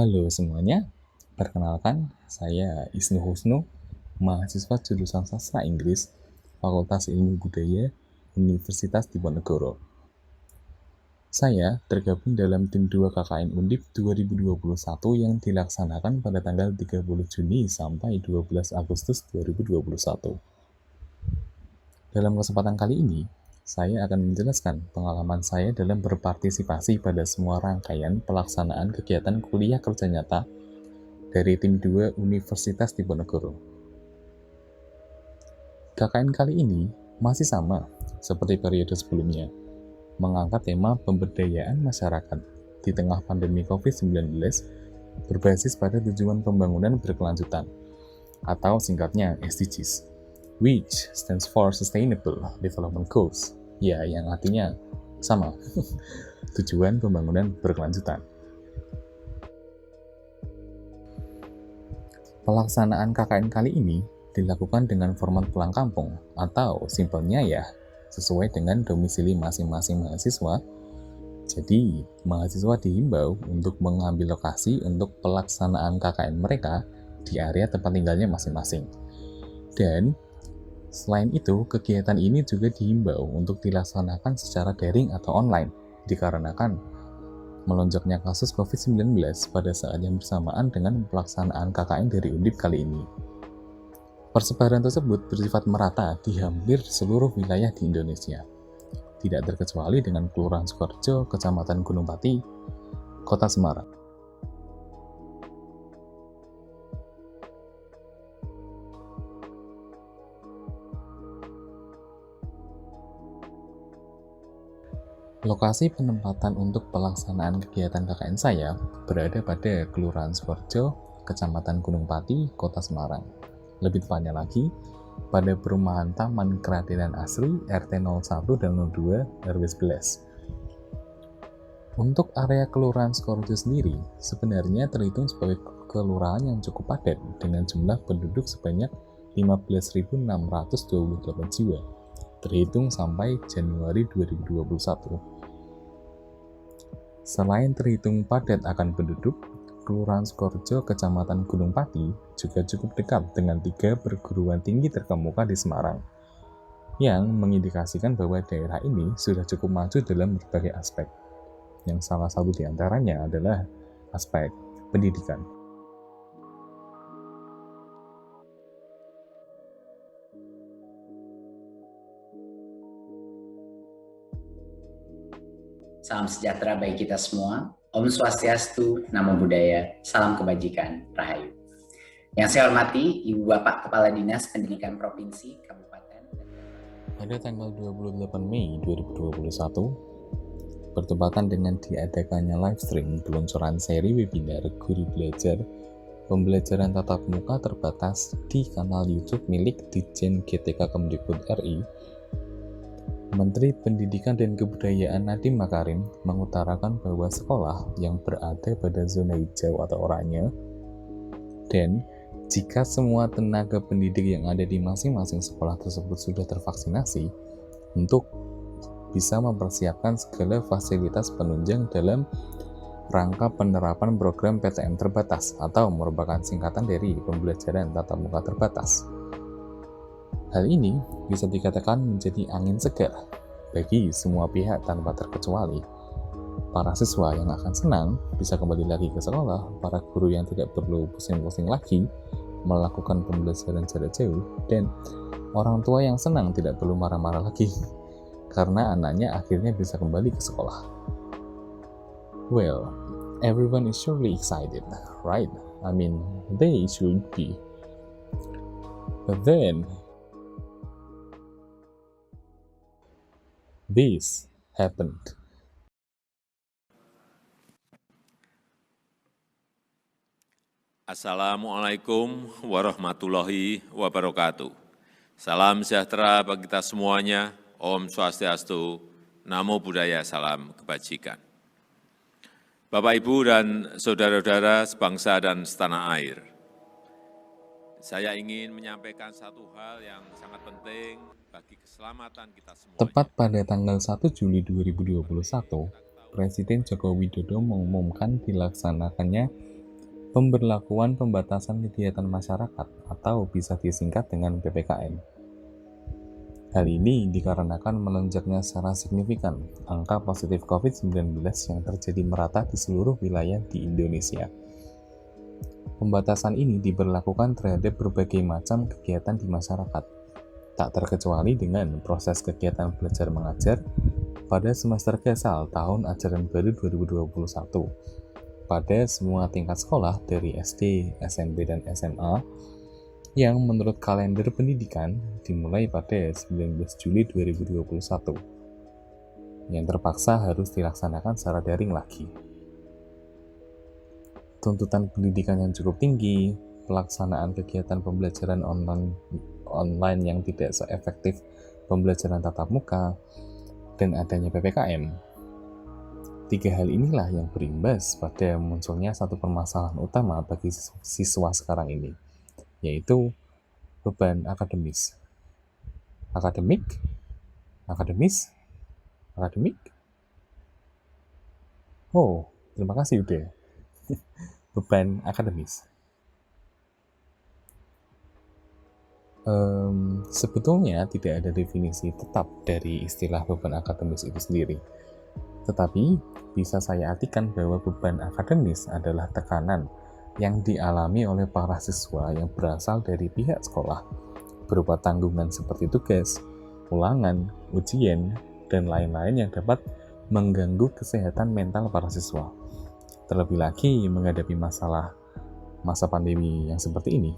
Halo semuanya, perkenalkan saya Isnu Husnu, mahasiswa jurusan Sastra Inggris, Fakultas Ilmu Budaya, Universitas Diponegoro. Saya tergabung dalam tim 2 KKN Undip 2021 yang dilaksanakan pada tanggal 30 Juni sampai 12 Agustus 2021. Dalam kesempatan kali ini, saya akan menjelaskan pengalaman saya dalam berpartisipasi pada semua rangkaian pelaksanaan kegiatan kuliah kerja nyata dari tim 2 Universitas Diponegoro. KKN kali ini masih sama seperti periode sebelumnya, mengangkat tema pemberdayaan masyarakat di tengah pandemi COVID-19 berbasis pada tujuan pembangunan berkelanjutan atau singkatnya SDGs, which stands for Sustainable Development Goals, ya yang artinya sama, tujuan pembangunan berkelanjutan. Pelaksanaan KKN kali ini dilakukan dengan format pulang kampung atau simpelnya ya sesuai dengan domisili masing-masing mahasiswa. Jadi, mahasiswa dihimbau untuk mengambil lokasi untuk pelaksanaan KKN mereka di area tempat tinggalnya masing-masing. Dan selain itu, kegiatan ini juga dihimbau untuk dilaksanakan secara daring atau online dikarenakan melonjaknya kasus COVID-19 pada saat yang bersamaan dengan pelaksanaan KKN dari Undip kali ini. Persebaran tersebut bersifat merata di hampir seluruh wilayah di Indonesia, tidak terkecuali dengan Kelurahan Sukoharjo, Kecamatan Gunung Pati, Kota Semarang. Lokasi penempatan untuk pelaksanaan kegiatan KKN saya berada pada Kelurahan Sukoharjo, Kecamatan Gunung Pati, Kota Semarang. Lebih tepatnya lagi, pada perumahan Taman Keadilan Asri RT 01 dan 02 RW 11. Untuk area Kelurahan Sukoharjo sendiri, sebenarnya terhitung sebagai kelurahan yang cukup padat dengan jumlah penduduk sebanyak 15.628 jiwa, terhitung sampai Januari 2021. Selain terhitung padat akan penduduk, Kelurahan Sukoharjo, Kecamatan Gunung Pati juga cukup dekat dengan 3 perguruan tinggi terkemuka di Semarang, yang mengindikasikan bahwa daerah ini sudah cukup maju dalam berbagai aspek, yang salah satu di antaranya adalah aspek pendidikan. Salam sejahtera bagi kita semua. Om Swastiastu, Namo Buddhaya, Salam Kebajikan, Rahayu. Yang saya hormati Ibu Bapak Kepala Dinas Pendidikan Provinsi, Kabupaten. Pada tanggal 28 Mei 2021, bertepatan dengan diadakannya live stream peluncuran seri webinar Guru Belajar Pembelajaran Tatap Muka Terbatas di kanal YouTube milik Ditjen GTK Kemdikbud RI, Menteri Pendidikan dan Kebudayaan Nadiem Makarim mengutarakan bahwa sekolah yang berada pada zona hijau atau oranye dan jika semua tenaga pendidik yang ada di masing-masing sekolah tersebut sudah tervaksinasi untuk bisa mempersiapkan segala fasilitas penunjang dalam rangka penerapan program PTM terbatas atau merupakan singkatan dari pembelajaran tatap muka terbatas. Hal ini bisa dikatakan menjadi angin segar bagi semua pihak tanpa terkecuali. Para siswa yang akan senang bisa kembali lagi ke sekolah, para guru yang tidak perlu pusing-pusing lagi melakukan pembelajaran jarak jauh, dan orang tua yang senang tidak perlu marah-marah lagi karena anaknya akhirnya bisa kembali ke sekolah. Well, everyone is surely excited, right? I mean, they should be. But then, this happened. Assalamualaikum warahmatullahi wabarakatuh. Salam sejahtera bagi kita semuanya. Om Swastiastu, Namo Buddhaya, Salam Kebajikan. Bapak, Ibu, dan saudara-saudara sebangsa dan setanah air, saya ingin menyampaikan satu hal yang sangat penting bagi keselamatan kita semua. Tepat pada tanggal 1 Juli 2021, Presiden Joko Widodo mengumumkan dilaksanakannya Pemberlakuan pembatasan kegiatan masyarakat atau bisa disingkat dengan PPKM. Hal ini dikarenakan melonjaknya secara signifikan angka positif COVID-19 yang terjadi merata di seluruh wilayah di Indonesia. Pembatasan ini diberlakukan terhadap berbagai macam kegiatan di masyarakat, tak terkecuali dengan proses kegiatan belajar mengajar pada semester gasal tahun ajaran baru 2021 pada semua tingkat sekolah dari SD, SMP, dan SMA yang menurut kalender pendidikan dimulai pada 19 Juli 2021 yang terpaksa harus dilaksanakan secara daring lagi. Tuntutan pendidikan yang cukup tinggi, pelaksanaan kegiatan pembelajaran online yang tidak seefektif pembelajaran tatap muka, dan adanya PPKM. Tiga hal inilah yang berimbas pada munculnya satu permasalahan utama bagi siswa sekarang ini, yaitu beban akademis. Akademik? Akademis? Akademik? Oh, terima kasih udah. Beban akademis. Sebetulnya tidak ada definisi tetap dari istilah beban akademis itu sendiri. Tetapi bisa saya artikan bahwa beban akademis adalah tekanan yang dialami oleh para siswa yang berasal dari pihak sekolah berupa tanggungan seperti tugas, ulangan, ujian, dan lain-lain yang dapat mengganggu kesehatan mental para siswa. Terlebih lagi menghadapi masa pandemi yang seperti ini.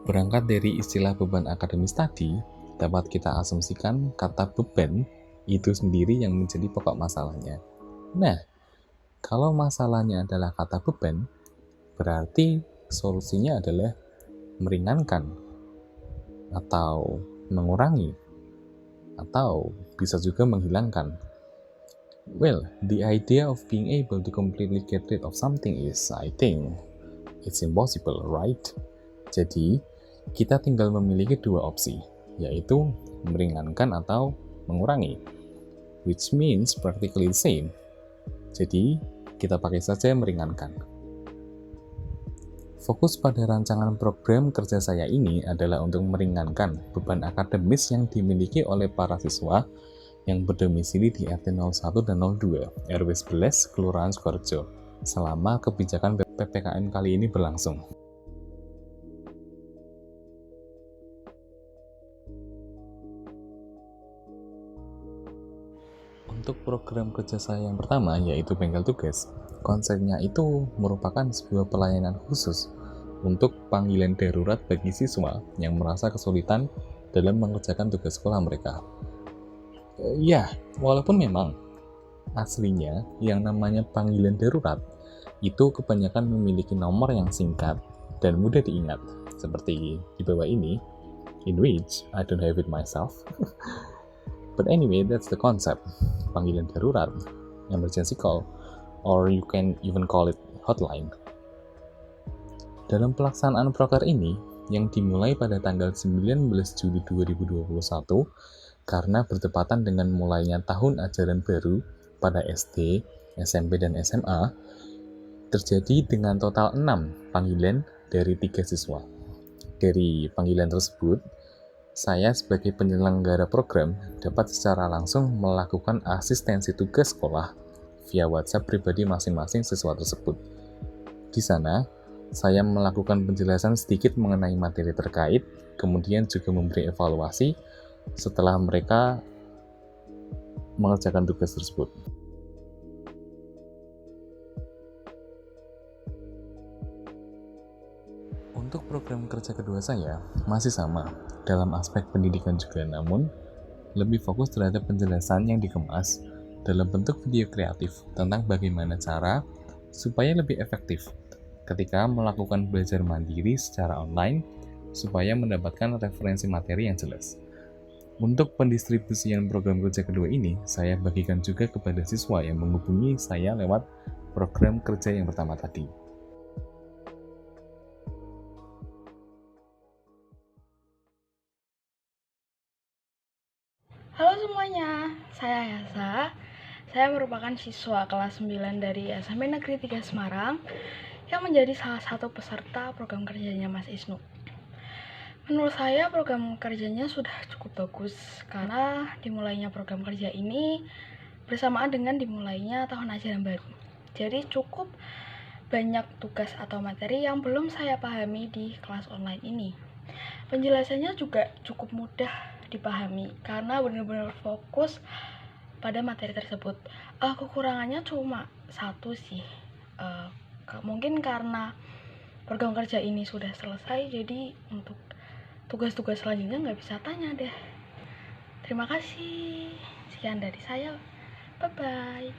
Berangkat dari istilah beban akademis tadi, dapat kita asumsikan kata beban itu sendiri yang menjadi pokok masalahnya. Nah, kalau masalahnya adalah kata beban, berarti solusinya adalah meringankan, atau mengurangi, atau bisa juga menghilangkan. Well, the idea of being able to completely get rid of something is, I think, it's impossible, right? Jadi, kita tinggal memiliki dua opsi, yaitu meringankan atau mengurangi, which means practically the same. Jadi, kita pakai saja meringankan. Fokus pada rancangan program kerja saya ini adalah untuk meringankan beban akademis yang dimiliki oleh para siswa yang berdomisili di RT 01 dan 02, RW 11, Kelurahan Sukoharjo, selama kebijakan PPKM kali ini berlangsung. Untuk program kerja saya yang pertama, yaitu bengkel tugas, konsepnya itu merupakan sebuah pelayanan khusus untuk panggilan darurat bagi siswa yang merasa kesulitan dalam mengerjakan tugas sekolah mereka. Ya, walaupun memang aslinya yang namanya panggilan darurat itu kebanyakan memiliki nomor yang singkat dan mudah diingat, seperti di bawah ini, in which I don't have it myself. But anyway, that's the concept. Panggilan darurat, emergency call, or you can even call it hotline. Dalam pelaksanaan proker ini, yang dimulai pada tanggal 19 Juli 2021, karena bertepatan dengan mulainya tahun ajaran baru pada SD, SMP, dan SMA, terjadi dengan total 6 panggilan dari 3 siswa. Dari panggilan tersebut, saya sebagai penyelenggara program dapat secara langsung melakukan asistensi tugas sekolah via WhatsApp pribadi masing-masing siswa tersebut. Di sana, saya melakukan penjelasan sedikit mengenai materi terkait, kemudian juga memberi evaluasi setelah mereka mengerjakan tugas tersebut. Untuk program kerja kedua saya, masih sama, dalam aspek pendidikan juga, namun lebih fokus terhadap penjelasan yang dikemas dalam bentuk video kreatif tentang bagaimana cara supaya lebih efektif ketika melakukan belajar mandiri secara online supaya mendapatkan referensi materi yang jelas. Untuk pendistribusian program kerja kedua ini, saya bagikan juga kepada siswa yang menghubungi saya lewat program kerja yang pertama tadi. Halo semuanya, saya Yasa. Saya merupakan siswa kelas 9 dari SMP Negeri 3 Semarang yang menjadi salah satu peserta program kerjanya Mas Isnu. Menurut saya program kerjanya sudah cukup bagus karena dimulainya program kerja ini bersamaan dengan dimulainya tahun ajaran baru. Jadi cukup banyak tugas atau materi yang belum saya pahami di kelas online ini. Penjelasannya juga cukup mudah dipahami karena benar-benar fokus pada materi tersebut. Kekurangannya cuma satu sih, mungkin karena program kerja ini sudah selesai, jadi untuk tugas-tugas selanjutnya nggak bisa tanya deh. Terima kasih, sekian dari saya, bye-bye.